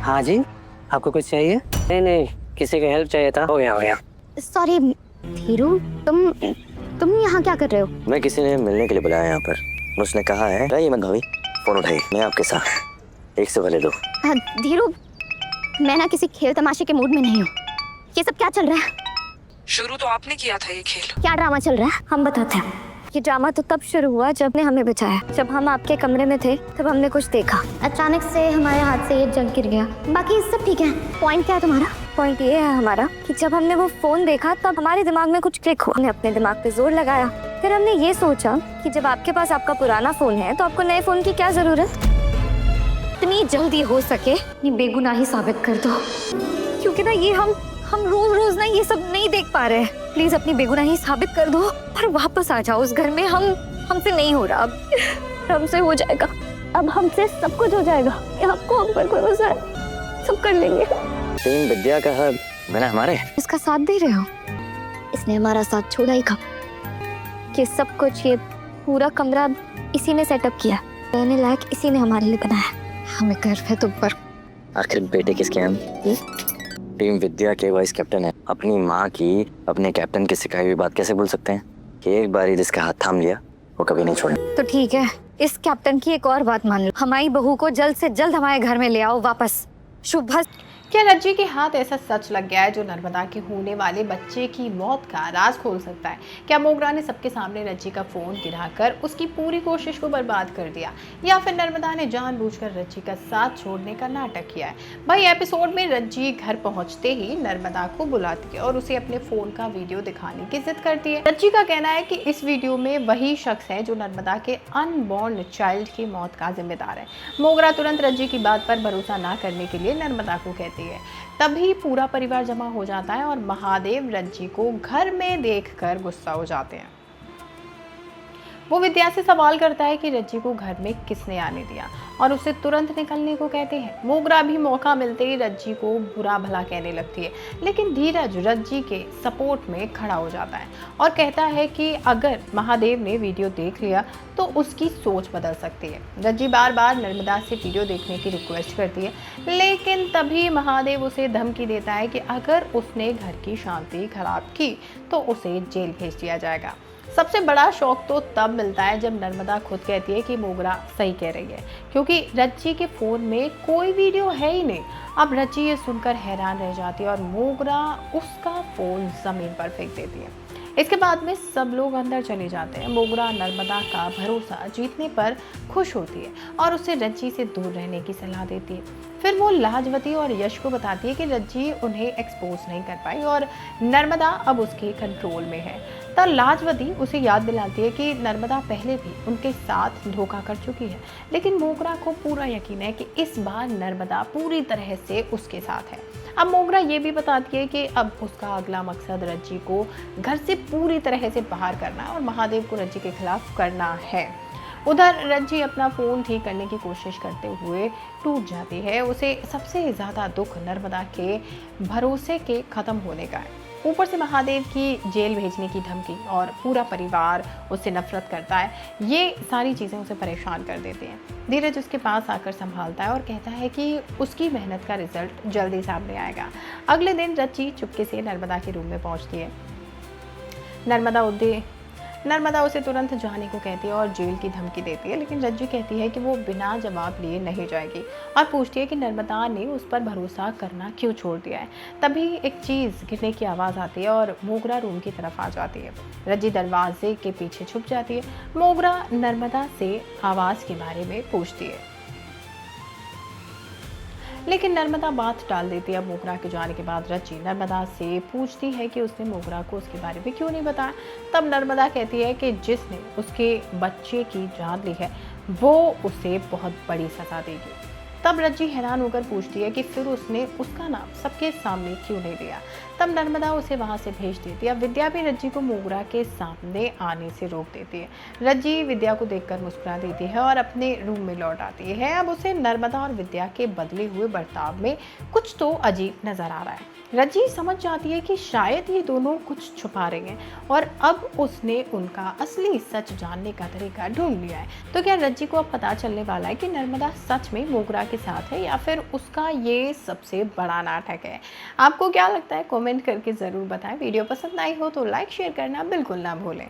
हाँ जी, आपको कुछ चाहिए? नहीं नहीं, किसी का हेल्प चाहिए था। हो गया। सॉरी धीरू, तुम यहाँ क्या कर रहे हो? मैं किसी ने मिलने के लिए बुलाया यहाँ पर। उसने कहा है रही मत भाभी, फोन उठाइए, मैं आपके साथ। एक से भले दो। धीरू, मैं ना किसी खेल तमाशे के मूड में नहीं हूँ। ये सब क्या चल रहा है? शुरू तो आपने किया था ये खेल। क्या ड्रामा चल रहा है? हम बताते हैं। ये ड्रामा तो तब शुरू हुआ जब ने हमें बचाया। जब हम आपके कमरे में थे तब हमने कुछ देखा, अचानक से हमारे हाथ से ये जंग गिर गया। बाकी सब ठीक है। पॉइंट क्या है तुम्हारा? पॉइंट ये है हमारा कि जब हमने वो फोन देखा तब हमारे दिमाग में कुछ क्लिक हुआ। हमने अपने दिमाग पे जोर लगाया। फिर हमने ये सोचा कि जब आपके पास आपका पुराना फोन है तो आपको नए फोन की क्या जरूरत। इतनी जल्दी हो सके अपनी बेगुनाही साबित कर दो, क्योंकि ना ये हम रोज रोज ना ये सब नहीं देख पा रहे हैं। प्लीज अपनी बेगुनाही साबित कर दो और वापस आ जाओ उस घर में। हमसे नहीं हो रहा, अब हमसे हो जाएगा। अब हमसे सब कुछ हो जाएगा। आपको हम पर भरोसा है, सब कर लेंगे। टीम विद्या का हक बिना हमारे इसका साथ दे रहे हो? इसने हमारा साथ छोड़ा ही कब? ये सब कुछ, ये पूरा कमरा इसी ने सेटअप किया। रहने लायक इसी ने हमारे लिए बनाया। हमें गर्व है तुम पर। आखिर बेटे किसके हम? टीम विद्या के वाइस कैप्टन है। अपनी माँ की अपने कैप्टन की सिखाई हुई बात कैसे भूल सकते हैं कि एक बार जिसका हाथ थाम लिया वो कभी नहीं छोड़ना। तो ठीक है, इस कैप्टन की एक और बात मान लो। हमारी बहू को जल्द से जल्द हमारे घर में ले आओ वापस। शुभ। क्या रज्जी के हाथ ऐसा सच लग गया है जो नर्मदा के होने वाले बच्चे की मौत का राज खोल सकता है? क्या मोगरा ने सबके सामने रज्जी का फोन गिराकर उसकी पूरी कोशिश को बर्बाद कर दिया, या फिर नर्मदा ने जानबूझकर रज्जी का साथ छोड़ने का नाटक किया है? भाई एपिसोड में रज्जी घर पहुंचते ही नर्मदा को बुलाती है और उसे अपने फोन का वीडियो दिखाने की जिद करती है। रज्जी का कहना है कि इस वीडियो में वही शख्स है जो नर्मदा के अनबॉर्न चाइल्ड की मौत का जिम्मेदार है। मोगरा तुरंत रज्जी की बात पर भरोसा न करने के लिए नर्मदा को कहती है। तभी पूरा परिवार जमा हो जाता है और महादेव रज्जी को घर में देखकर गुस्सा हो जाते हैं। वो विद्या से सवाल करता है कि रज्जी को घर में किसने आने दिया और उसे तुरंत निकलने को कहते हैं। मोगरा भी मौका मिलते ही रज्जी को बुरा भला कहने लगती है, लेकिन धीरज रज्जी के सपोर्ट में खड़ा हो जाता है और कहता है कि अगर महादेव ने वीडियो देख लिया तो उसकी सोच बदल सकती है। रज्जी बार बार नर्मदा से वीडियो देखने की रिक्वेस्ट करती है, लेकिन तभी महादेव उसे धमकी देता है कि अगर उसने घर की शांति खराब की तो उसे जेल भेज दिया जाएगा। सबसे बड़ा शौक तो तब मिलता है जब नर्मदा खुद कहती है कि मोगरा सही कह रही है, क्योंकि रज्जी के फ़ोन में कोई वीडियो है ही नहीं। अब रज्जी ये सुनकर हैरान रह जाती है और मोगरा उसका फ़ोन ज़मीन पर फेंक देती है। इसके बाद में सब लोग अंदर चले जाते हैं। मोगरा नर्मदा का भरोसा जीतने पर खुश होती है और उसे रज्जी से दूर रहने की सलाह देती है। फिर वो लाजवती और यश को बताती है कि रज्जी उन्हें एक्सपोज नहीं कर पाई और नर्मदा अब उसके कंट्रोल में है। तब लाजवती उसे याद दिलाती है कि नर्मदा पहले भी उनके साथ धोखा कर चुकी है, लेकिन मोगरा को पूरा यकीन है कि इस बार नर्मदा पूरी तरह से उसके साथ है। अब मोगरा ये भी बताती है कि अब उसका अगला मकसद रज्जी को घर से पूरी तरह से बाहर करना है और महादेव को रज्जी के खिलाफ करना है। उधर रज्जी अपना फ़ोन ठीक करने की कोशिश करते हुए टूट जाती है। उसे सबसे ज़्यादा दुख नर्मदा के भरोसे के ख़त्म होने का है। ऊपर से महादेव की जेल भेजने की धमकी और पूरा परिवार उससे नफरत करता है। ये सारी चीज़ें उसे परेशान कर देती हैं। धीरज उसके पास आकर संभालता है और कहता है कि उसकी मेहनत का रिजल्ट जल्दी सामने आएगा। अगले दिन रज्जी चुपके से नर्मदा के रूम में पहुंचती है। नर्मदा उसे तुरंत जाने को कहती है और जेल की धमकी देती है, लेकिन रज्जी कहती है कि वो बिना जवाब लिए नहीं जाएगी और पूछती है कि नर्मदा ने उस पर भरोसा करना क्यों छोड़ दिया है। तभी एक चीज़ गिरने की आवाज़ आती है और मोगरा रूम की तरफ आ जाती है। रज्जी दरवाजे के पीछे छुप जाती है। मोगरा नर्मदा से आवाज़ के बारे में पूछती है, लेकिन नर्मदा बात टाल देती है। मोगरा के जाने के बाद रज्जी नर्मदा से पूछती है कि उसने मोगरा को उसके बारे में क्यों नहीं बताया। तब नर्मदा कहती है कि जिसने उसके बच्चे की जान ली है वो उसे बहुत बड़ी सज़ा देगी। तब रज्जी हैरान होकर पूछती है कि फिर उसने उसका नाम सबके सामने क्यों नहीं लिया। तब नर्मदा उसे वहां से भेज देती है। विद्या भी रज्जी को मोगरा के सामने आने से रोक देती है। रज्जी विद्या को देखकर मुस्कुरा देती है और अपने रूम में लौट आती है। अब उसे नर्मदा और विद्या के बदले हुए बर्ताव में कुछ तो अजीब नजर आ रहा है। रज्जी समझ जाती है कि शायद ये दोनों कुछ छुपा रहे हैं और अब उसने उनका असली सच जानने का तरीका ढूंढ लिया है। तो क्या रज्जी को अब पता चलने वाला है कि नर्मदा सच में मोगरा के साथ है या फिर उसका ये सबसे बड़ा नाटक है। आपको क्या लगता है कमेंट करके ज़रूर बताएं। वीडियो पसंद आई हो तो लाइक शेयर करना बिल्कुल ना भूलें।